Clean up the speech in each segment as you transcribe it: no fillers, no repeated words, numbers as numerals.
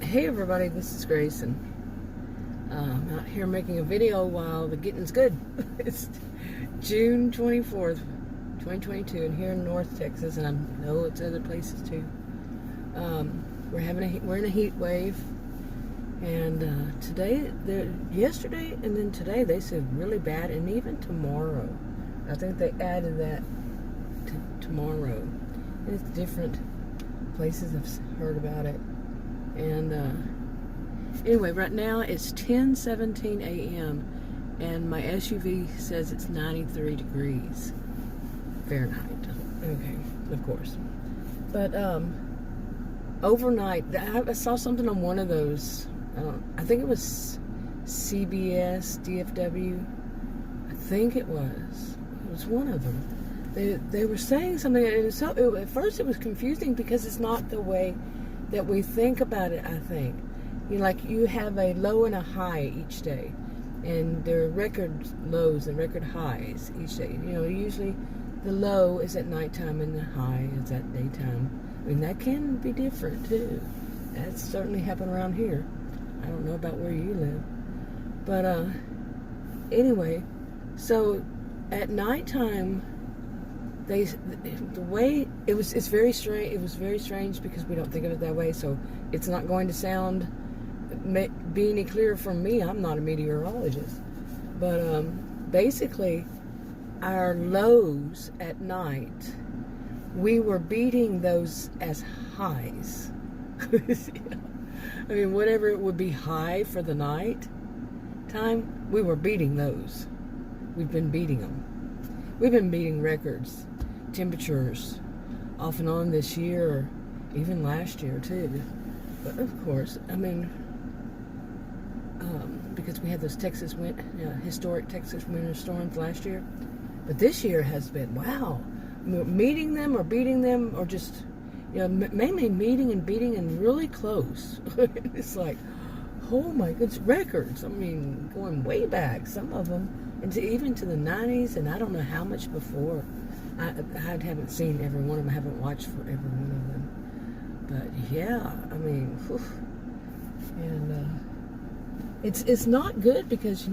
Hey everybody, this is Grace, and I'm out here making a video while the getting's good. It's June 24th, 2022, and here in North Texas, and I know it's other places too. We're in a heat wave, and yesterday and then today they said really bad, and even tomorrow. I think they added that to tomorrow, and it's different places I've heard about it. And anyway, right now it's 10:17 a.m. and my SUV says it's 93 degrees Fahrenheit. Okay, of course. But overnight, I saw something on one of those. I think it was CBS, DFW. I think it was. It was one of them. They were saying something, and at first it was confusing because it's not the way that we think about it. I think you have a low and a high each day, and there are record lows and record highs each day. Usually the low is at nighttime and the high is at daytime. I mean, that can be different too. That's certainly happened around here. I don't know about where you live, but anyway, so at nighttime, it's very strange. It was very strange because we don't think of it that way. So it's not going to be any clearer from me. I'm not a meteorologist, but basically, our lows at night, we were beating those as highs. I mean, whatever it would be high for the night time, we were beating those. We've been beating them. We've been beating records, temperatures, off and on this year, even last year too. But of course, I mean, because we had those historic Texas winter storms last year. But this year has been, wow, meeting them or beating them, or just, mainly meeting and beating and really close. It's like, oh my goodness, records. I mean, going way back, some of them. And even to the 90s, and I don't know how much before. I haven't seen every one of them. I haven't watched for every one of them. But yeah, I mean, whew. And it's not good because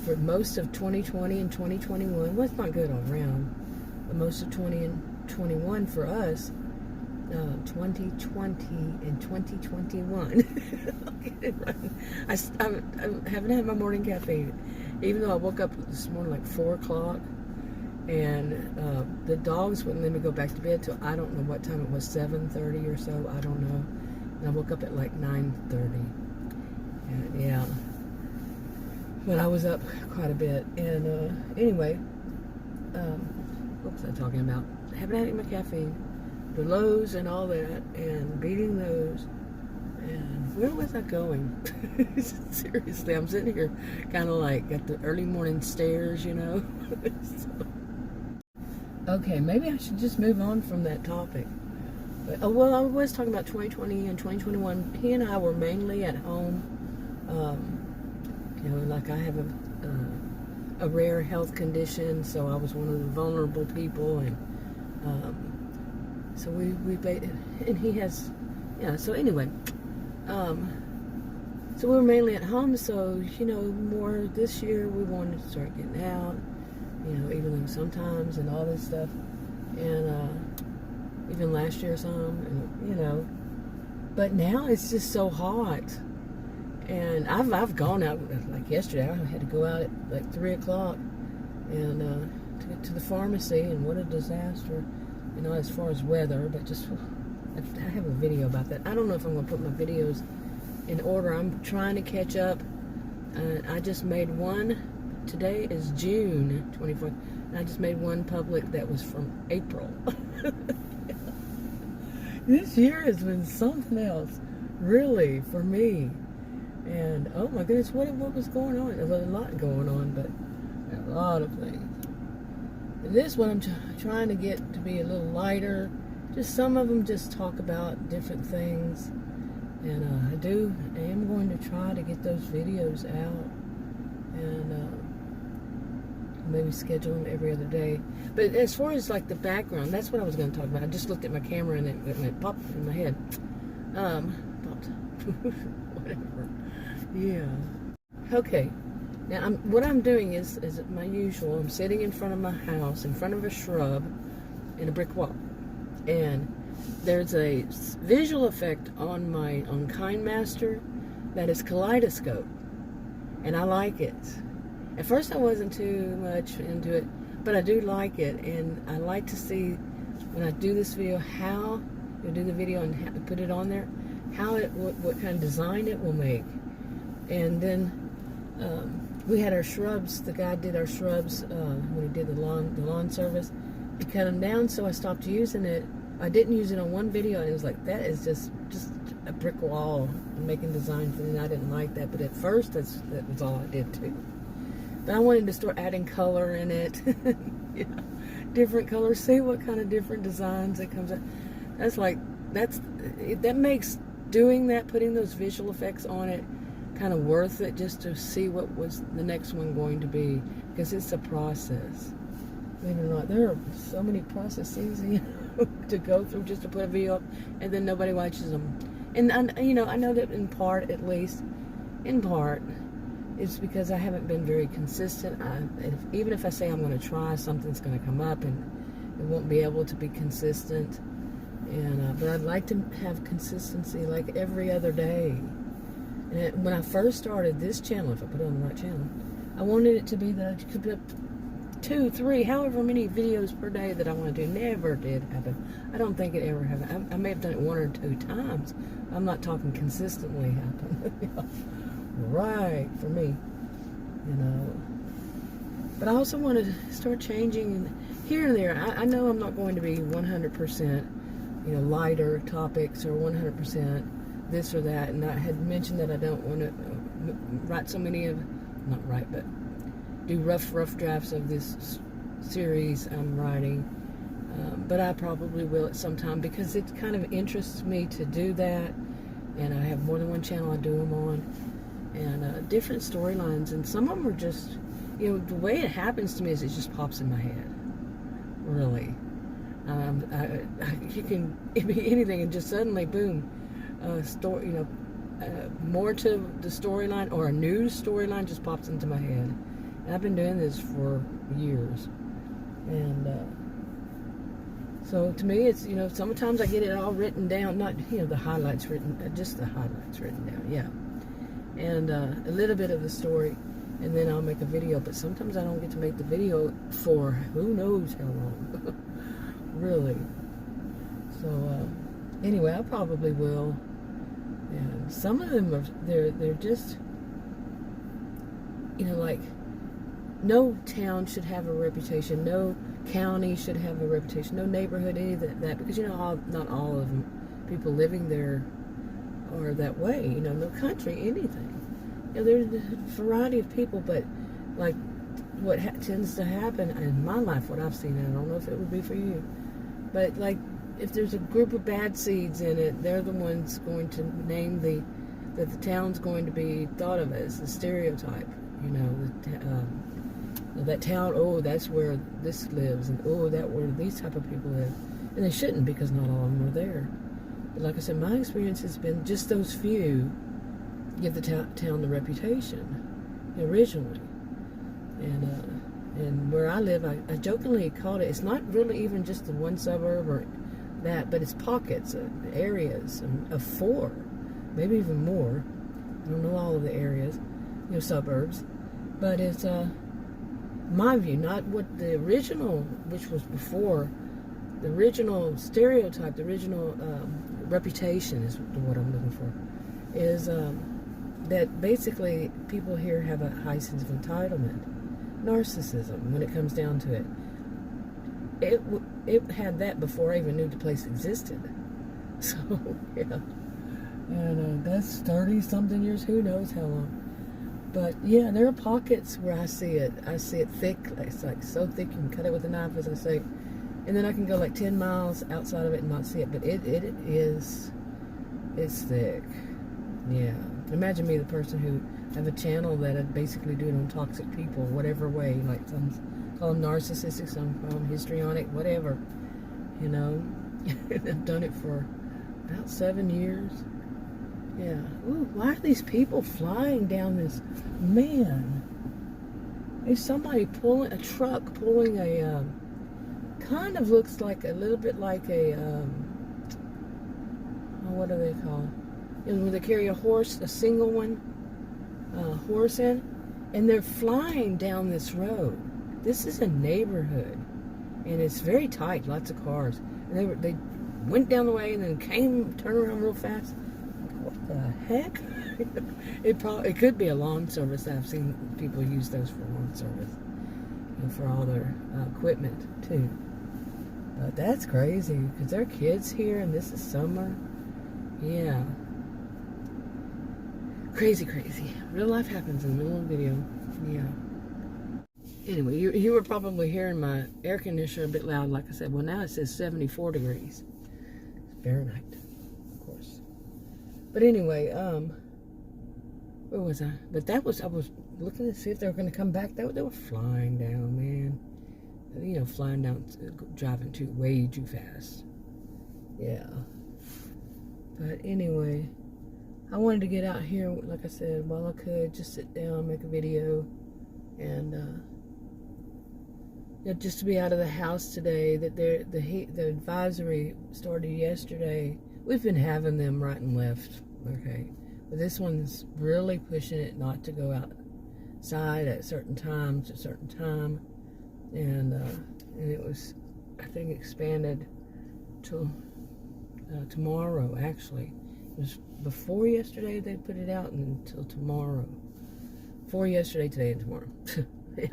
for most of 2020 and 2021, well, it's not good all around. But most of 20 and 21 for us, 2020 and 2021. I'll get it right. I haven't had my morning caffeine, even though I woke up this morning like 4 o'clock, and the dogs wouldn't let me go back to bed till I don't know what time it was, 7:30 or so. I don't know. And I woke up at like 9:30. And yeah, but I was up quite a bit. And anyway, what was I talking about? I haven't had any of my caffeine. The lows and all that, and beating those, and where was I going? Seriously, I'm sitting here kind of like at the early morning stares, So, okay, maybe I should just move on from that topic. But, I was talking about 2020 and 2021. He and I were mainly at home. Like I have a rare health condition, so I was one of the vulnerable people, and so and he has, so anyway, so we were mainly at home, so, more this year we wanted to start getting out, even though sometimes and all this stuff, and even last year some, and, but now it's just so hot, and I've gone out, like yesterday, I had to go out at like 3 o'clock, and to get to the pharmacy, and what a disaster. As far as weather, but just, I have a video about that. I don't know if I'm going to put my videos in order. I'm trying to catch up. I just made one. Today is June 24th. And I just made one public that was from April. This year has been something else, really, for me. And, oh my goodness, what was going on? There was a lot going on, but a lot of things. This one I'm trying to get to be a little lighter. Just some of them just talk about different things, and I am going to try to get those videos out, and maybe schedule them every other day. But as far as like the background, that's what I was going to talk about. I just looked at my camera and it went pop in my head. Pop out. Whatever. Yeah. Okay. Now, what I'm doing is my usual. I'm sitting in front of my house, in front of a shrub, in a brick wall. And there's a visual effect on KindMaster that is kaleidoscope. And I like it. At first I wasn't too much into it, but I do like it. And I like to see, when I do this video, how you do the video and put it on there, what kind of design it will make. And then we had our shrubs. The guy did our shrubs when he did the lawn service. He cut them down, so I stopped using it. I didn't use it on one video, and it was like, that is just a brick wall making designs, and I didn't like that. But at first, that was all I did too. But I wanted to start adding color in it, you know, different colors. See what kind of different designs it comes out. That makes doing that, putting those visual effects on it, kind of worth it, just to see what was the next one going to be, because it's a process. Believe it or not, there are so many processes, you know, to go through just to put a video up, and then nobody watches them. And you know, I know that in part, at least, it's because I haven't been very consistent. Even if I say I'm going to try, something's going to come up, and it won't be able to be consistent. And but I'd like to have consistency, like every other day. And when I first started this channel, if I put it on the right channel, I wanted it to be that I could put up 2, 3, however many videos per day that I want to do. Never did happen. I don't think it ever happened. I may have done it 1 or 2 times. I'm not talking consistently happen. Right, for me, you know. But I also want to start changing here and there. I know I'm not going to be 100%, you know, lighter topics or 100% this or that. And I had mentioned that I don't want to write so many of, not write, but do rough drafts of this series I'm writing. But I probably will at some time, because it kind of interests me to do that. And I have more than one channel I do them on. And different storylines. And some of them are just, you know, the way it happens to me is it just pops in my head. Really. You can, it be anything, and just suddenly, boom, you know, more to the storyline or a new storyline just pops into my head. And I've been doing this for years. And so to me, it's, you know, sometimes I get it all written down, not, you know, the highlights written, just the highlights written down, yeah. And a little bit of the story, and then I'll make a video. But sometimes I don't get to make the video for who knows how long. Really. So anyway, I probably will. And some of them are, they're just, you know, like, no town should have a reputation, no county should have a reputation, no neighborhood, any of that, because, you know, not all of them, people living there are that way, you know, no country, anything. You know, there's a variety of people, but like what tends to happen in my life, what I've seen, and I don't know if it would be for you, but like if there's a group of bad seeds in it, they're the ones going to name that the town's going to be thought of as the stereotype, you know, that town, oh, that's where this lives, and oh, that where these type of people live, and they shouldn't, because not all of them are there. But like I said, my experience has been just those few give the town the reputation originally. And where I live, I jokingly called it, it's not really even just the one suburb or that, but it's pockets of areas of 4, maybe even more. I don't know all of the areas, you know, suburbs, but it's my view, not what the original, which was before, the original stereotype, the original reputation is what I'm looking for, is that basically people here have a high sense of entitlement, narcissism when it comes down to it. It had that before I even knew the place existed. So, yeah. And that's 30-something years, who knows how long. But, yeah, there are pockets where I see it. I see it thick. It's like so thick you can cut it with a knife, as I say. And then I can go like 10 miles outside of it and not see it. But it's thick. Yeah. Imagine me, the person who have a channel that I basically do it on toxic people, whatever way. Like some call them narcissistic, some call them histrionic, whatever. You know. I've done it for about 7 years. Yeah. Ooh, why are these people flying down this? Man, there's somebody pulling a truck, pulling a kind of looks like a little bit like a what do they call? You know, when they carry a horse, a single one, horse in, and they're flying down this road. This is a neighborhood, and it's very tight, lots of cars. And they went down the way and then turned around real fast. What the heck? It could be a lawn service. I've seen people use those for lawn service, you know, for all their equipment too. But that's crazy because there are kids here, and this is summer. Yeah. Crazy, crazy. Real life happens in the middle of the video. Yeah. Anyway, you were probably hearing my air conditioner a bit loud, like I said. Well, now it says 74 degrees Fahrenheit, of course. But anyway, where was I? But I was looking to see if they were going to come back. They were flying down, man. You know, flying down, driving way too fast. Yeah. But anyway, I wanted to get out here, like I said, while I could, just sit down, make a video, and you know, just to be out of the house today. That the advisory started yesterday. We've been having them right and left, okay, but this one's really pushing it not to go outside at certain times, at certain time, and it was, I think, expanded till tomorrow. Actually, it was before yesterday they put it out until tomorrow. For yesterday, today, and tomorrow. Yeah.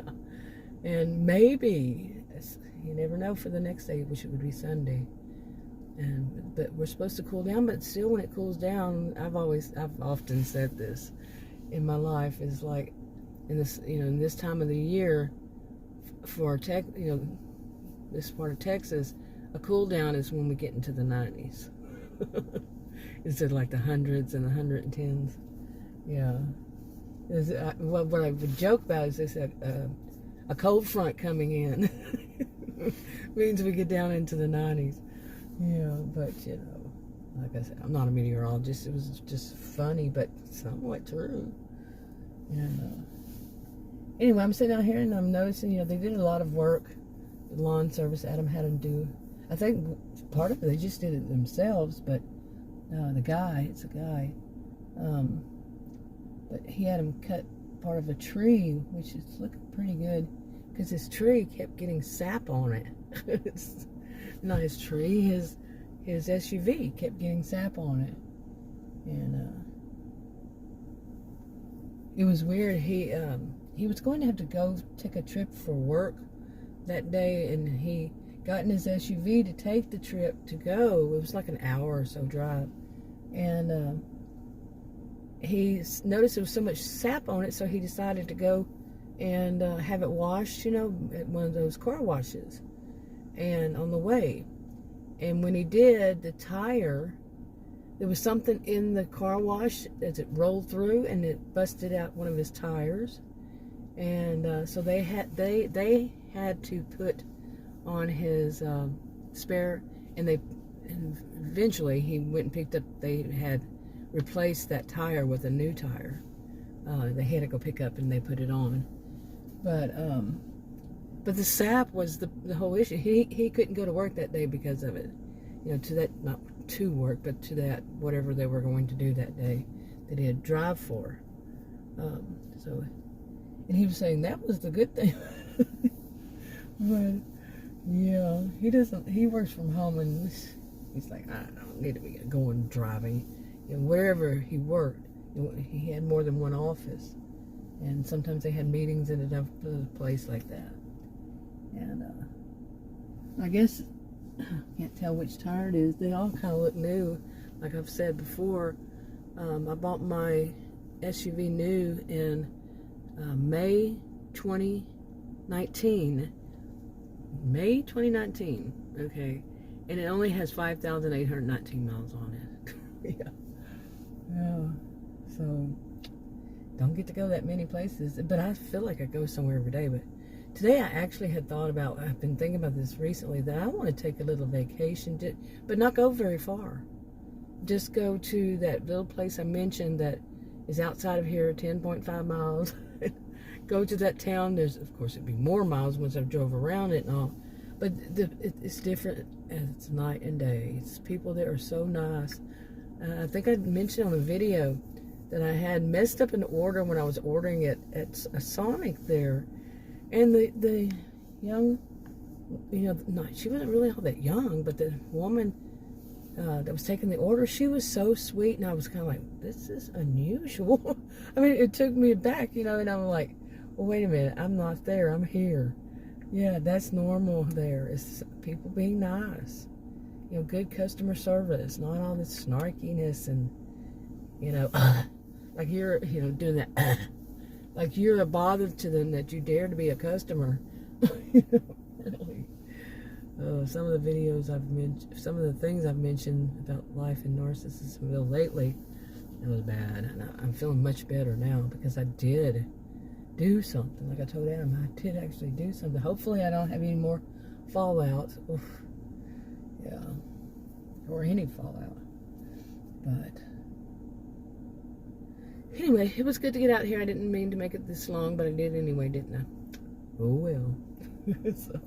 And maybe, you never know, for the next day, which it would be Sunday. But we're supposed to cool down, but still when it cools down, I've often said this in my life, is like in this time of the year for this part of Texas, a cool down is when we get into the 90s. Instead of like the hundreds and the 110s. Yeah. What I would joke about is this, a cold front coming in means we get down into the 90s. Yeah, but you know, like I said, I'm not a meteorologist. It was just funny, but somewhat true. And anyway, I'm sitting out here and I'm noticing, you know, they did a lot of work. The lawn service Adam had them do. I think part of it they just did it themselves, but it's a guy, but he had him cut part of a tree, which is looking pretty good, because his tree kept getting sap on it. It's not his tree, his SUV kept getting sap on it, and it was weird. He was going to have to go take a trip for work that day, and he got in his SUV to take the trip to go. It was like an hour or so drive, and he noticed there was so much sap on it, so he decided to go and have it washed, you know, at one of those car washes, and on the way. And when he did, the tire, there was something in the car wash as it rolled through, and it busted out one of his tires. And so they had to put on his spare, and eventually he went and picked up, they had replaced that tire with a new tire. They had to go pick up, and they put it on. But the sap was the whole issue. He couldn't go to work that day because of it. You know, not to work, but to that, whatever they were going to do that day that he had to drive for. And he was saying that was the good thing. But yeah, he works from home, and he's like, I don't need to be going driving. And wherever he worked, he had more than one office, and sometimes they had meetings in another place like that. And I guess I can't tell which tire it is. They all kind of look new, like I've said before. I bought my SUV new in May 2019. May 2019, okay, and it only has 5,819 miles on it. Yeah, so don't get to go that many places, but I feel like I go somewhere every day. But today I actually had thought about, I've been thinking about this recently, that I want to take a little vacation, but not go very far. just go to that little place I mentioned that is outside of here, 10.5 miles. Go to that town. There's, of course, it'd be more miles once I drove around it and all. But it's different. It's night and day. It's people there are so nice. I think I mentioned on the video that I had messed up an order when I was ordering it at a Sonic there. And the young, she wasn't really all that young, but the woman that was taking the order, she was so sweet, and I was kind of like, this is unusual. I mean, it took me back, and I'm like, well, wait a minute, I'm not there, I'm here. Yeah, that's normal there. It's people being nice, good customer service, not all this snarkiness and, like you're, doing that, like you're a bother to them that you dare to be a customer. Really. Some of the videos I've mentioned, some of the things I've mentioned about life in Narcissismville lately, it was bad. And I'm feeling much better now because I did do something. Like I told Adam, I did actually do something. Hopefully I don't have any more fallout. Oof. Yeah. Or any fallout. But anyway, it was good to get out here. I didn't mean to make it this long, but I did anyway, didn't I? Oh well. So,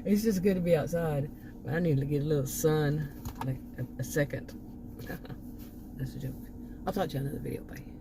it's just good to be outside. I need to get a little sun, like a second. That's a joke. I'll talk to you in another video. Bye.